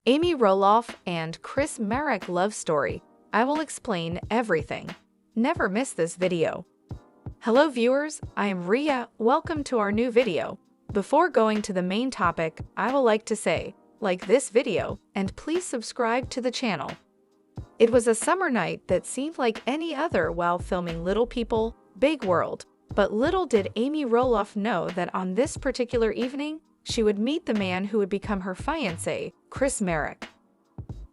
Amy Roloff and Chris Marek love story. I will explain everything. Never miss this video. Hello viewers, I am Ria. Welcome to our new video. Before going to the main topic, I would like to say, like this video, and please subscribe to the channel. It was a summer night that seemed like any other while filming Little People, Big World. But little did Amy Roloff know that on this particular evening, she would meet the man who would become her fiancé, Chris Marek.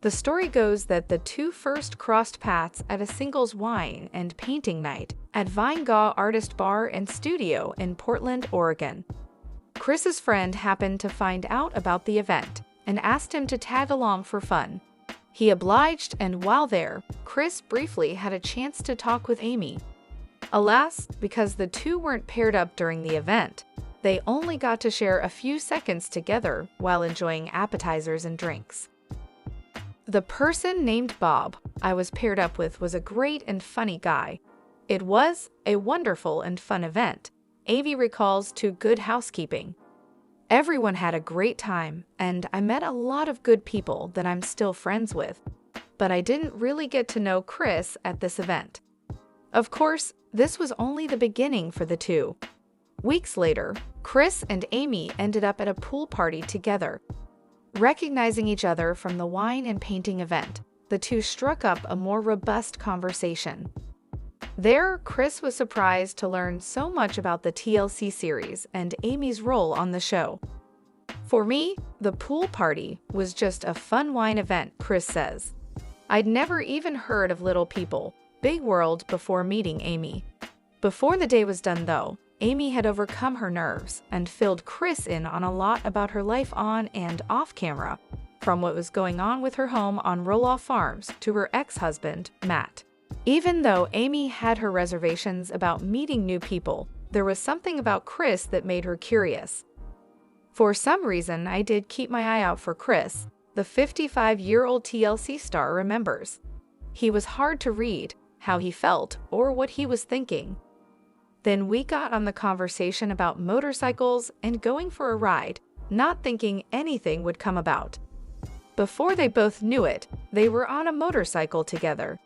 The story goes that the two first crossed paths at a singles wine and painting night at Vinegaw Artist Bar and Studio in Portland, Oregon. Chris's friend happened to find out about the event and asked him to tag along for fun. He obliged, and while there, Chris briefly had a chance to talk with Amy. Alas, because the two weren't paired up during the event, they only got to share a few seconds together while enjoying appetizers and drinks. The person named Bob I was paired up with was a great and funny guy. It was a wonderful and fun event, Amy recalls to Good Housekeeping. Everyone had a great time, and I met a lot of good people that I'm still friends with, but I didn't really get to know Chris at this event. Of course, this was only the beginning for the two. Weeks later, Chris and Amy ended up at a pool party together. Recognizing each other from the wine and painting event, the two struck up a more robust conversation. There, Chris was surprised to learn so much about the TLC series and Amy's role on the show. For me, the pool party was just a fun wine event, Chris says. I'd never even heard of Little People, Big World before meeting Amy. Before the day was done though, Amy had overcome her nerves and filled Chris in on a lot about her life on and off camera, from what was going on with her home on Roloff Farms to her ex-husband, Matt. Even though Amy had her reservations about meeting new people, there was something about Chris that made her curious. For some reason, I did keep my eye out for Chris, the 55-year-old TLC star remembers. He was hard to read, how he felt, or what he was thinking. Then we got on the conversation about motorcycles and going for a ride, not thinking anything would come about. Before they both knew it, they were on a motorcycle together.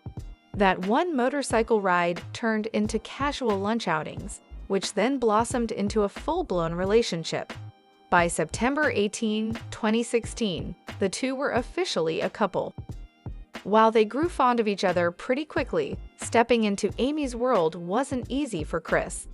That one motorcycle ride turned into casual lunch outings, which then blossomed into a full-blown relationship. By September 18, 2016, the two were officially a couple. While they grew fond of each other pretty quickly, stepping into Amy's world wasn't easy for Chris.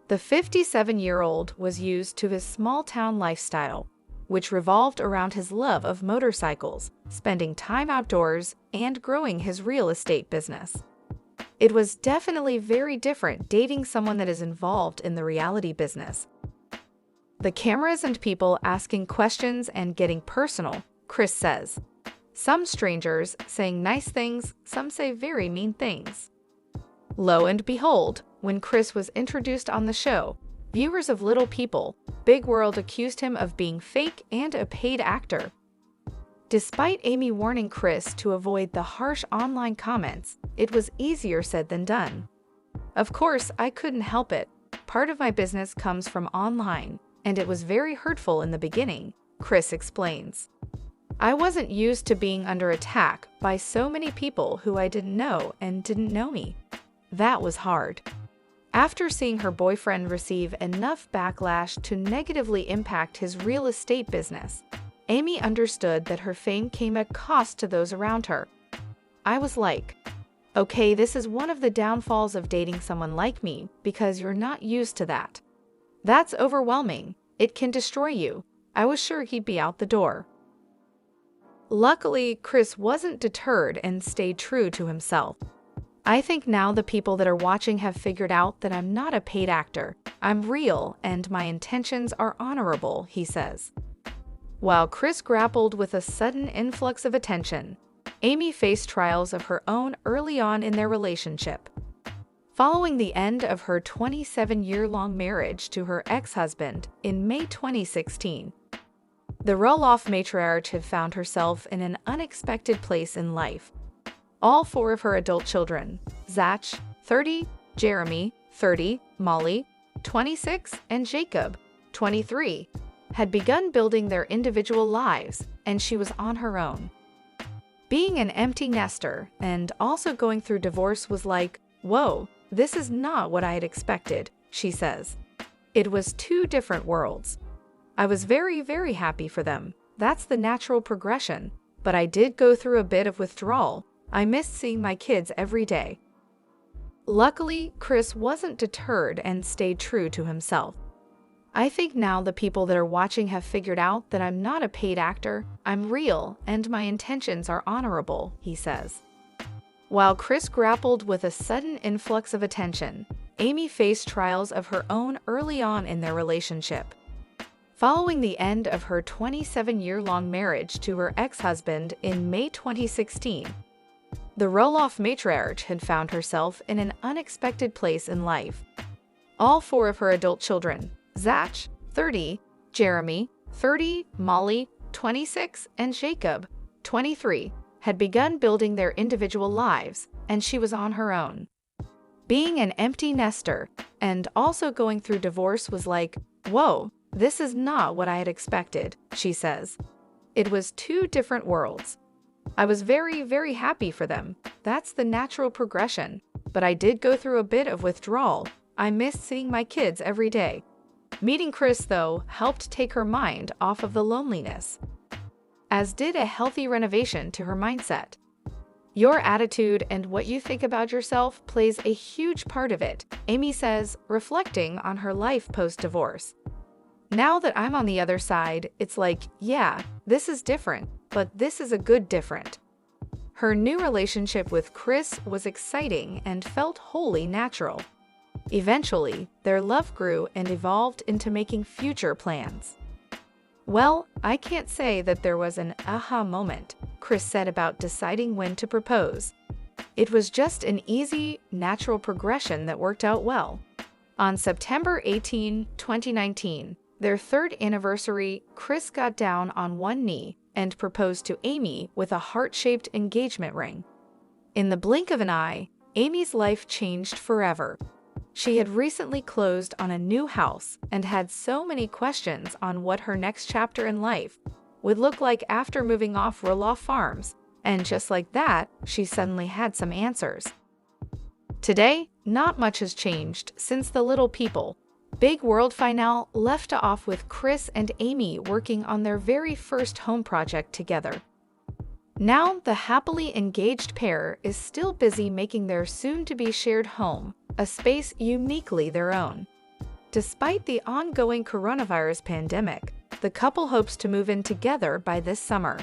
The 57-year-old was used to his small-town lifestyle, which revolved around his love of motorcycles, spending time outdoors, and growing his real estate business. It was definitely very different dating someone that is involved in the reality business. The cameras and people asking questions and getting personal, Chris says. Some strangers saying nice things, some say very mean things. Lo and behold, when Chris was introduced on the show, viewers of Little People, Big World accused him of being fake and a paid actor. Despite Amy warning Chris to avoid the harsh online comments, it was easier said than done. Of course, I couldn't help it. Part of my business comes from online, and it was very hurtful in the beginning, Chris explains. I wasn't used to being under attack by so many people who I didn't know and didn't know me. That was hard. After seeing her boyfriend receive enough backlash to negatively impact his real estate business, Amy understood that her fame came at cost to those around her. I was like, okay, this is one of the downfalls of dating someone like me because you're not used to that. That's overwhelming. It can destroy you. I was sure he'd be out the door. Luckily, Chris wasn't deterred and stayed true to himself. I think now the people that are watching have figured out that I'm not a paid actor. I'm real and my intentions are honorable, he says. While Chris grappled with a sudden influx of attention, Amy faced trials of her own early on in their relationship. Following the end of her 27-year-long marriage to her ex-husband in May 2016, the Roloff matriarch had found herself in an unexpected place in life. All four of her adult children, Zach, 30, Jeremy, 30, Molly, 26, and Jacob, 23, had begun building their individual lives, and she was on her own. Being an empty nester and also going through divorce was like, whoa, this is not what I had expected, she says. It was two different worlds. I was very, very happy for them. That's the natural progression. But I did go through a bit of withdrawal. I missed seeing my kids every day. Luckily, Chris wasn't deterred and stayed true to himself. I think now the people that are watching have figured out that I'm not a paid actor, I'm real, and my intentions are honorable, he says. While Chris grappled with a sudden influx of attention, Amy faced trials of her own early on in their relationship. Following the end of her 27-year-long marriage to her ex-husband in May 2016, the Roloff matriarch had found herself in an unexpected place in life. All four of her adult children, Zach, 30, Jeremy, 30, Molly, 26, and Jacob, 23, had begun building their individual lives, and she was on her own. Being an empty nester and also going through divorce was like, whoa, this is not what I had expected, she says. It was two different worlds. I was very, very happy for them. That's the natural progression. But I did go through a bit of withdrawal. I missed seeing my kids every day. Meeting Chris, though, helped take her mind off of the loneliness, as did a healthy renovation to her mindset. Your attitude and what you think about yourself plays a huge part of it, Amy says, reflecting on her life post-divorce. Now that I'm on the other side, it's like, yeah, this is different, but this is a good different. Her new relationship with Chris was exciting and felt wholly natural. Eventually, their love grew and evolved into making future plans. Well, I can't say that there was an aha moment, Chris said about deciding when to propose. It was just an easy, natural progression that worked out well. On September 18, 2019, their third anniversary, Chris got down on one knee and proposed to Amy with a heart-shaped engagement ring. In the blink of an eye, Amy's life changed forever. She had recently closed on a new house and had so many questions on what her next chapter in life would look like after moving off Roloff Farms, and just like that, she suddenly had some answers. Today, not much has changed since the Little People, Big World finale left off with Chris and Amy working on their very first home project together. Now, the happily engaged pair is still busy making their soon-to-be shared home a space uniquely their own. Despite the ongoing coronavirus pandemic, the couple hopes to move in together by this summer.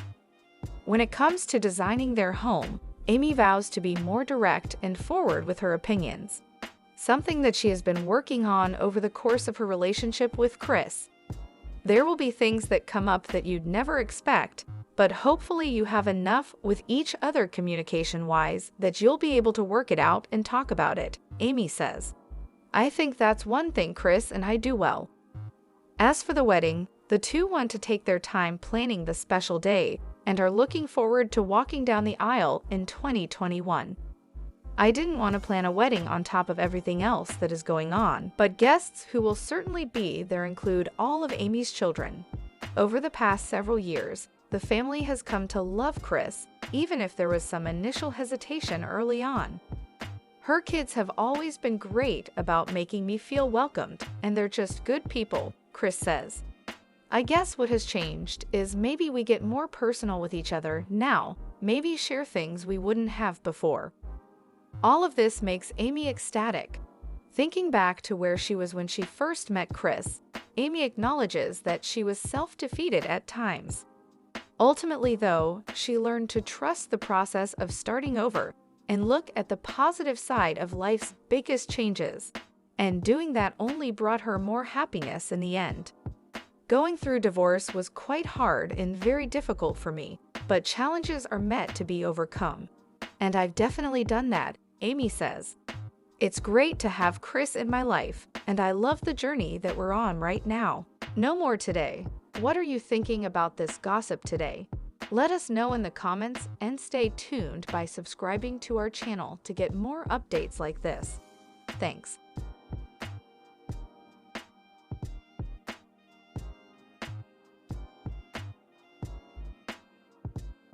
When it comes to designing their home, Amy vows to be more direct and forward with her opinions, something that she has been working on over the course of her relationship with Chris. There will be things that come up that you'd never expect, but hopefully you have enough with each other communication-wise that you'll be able to work it out and talk about it, Amy says. I think that's one thing Chris and I do well. As for the wedding, the two want to take their time planning the special day and are looking forward to walking down the aisle in 2021. I didn't want to plan a wedding on top of everything else that is going on, but guests who will certainly be there include all of Amy's children. Over the past several years, the family has come to love Chris, even if there was some initial hesitation early on. Her kids have always been great about making me feel welcomed, and they're just good people, Chris says. I guess what has changed is maybe we get more personal with each other now, maybe share things we wouldn't have before. All of this makes Amy ecstatic. Thinking back to where she was when she first met Chris, Amy acknowledges that she was self-defeated at times. Ultimately, though, she learned to trust the process of starting over and look at the positive side of life's biggest changes, and doing that only brought her more happiness in the end. Going through divorce was quite hard and very difficult for me, but challenges are meant to be overcome. And I've definitely done that, Amy says. It's great to have Chris in my life, and I love the journey that we're on right now. No more today. What are you thinking about this gossip today? Let us know in the comments and stay tuned by subscribing to our channel to get more updates like this. Thanks.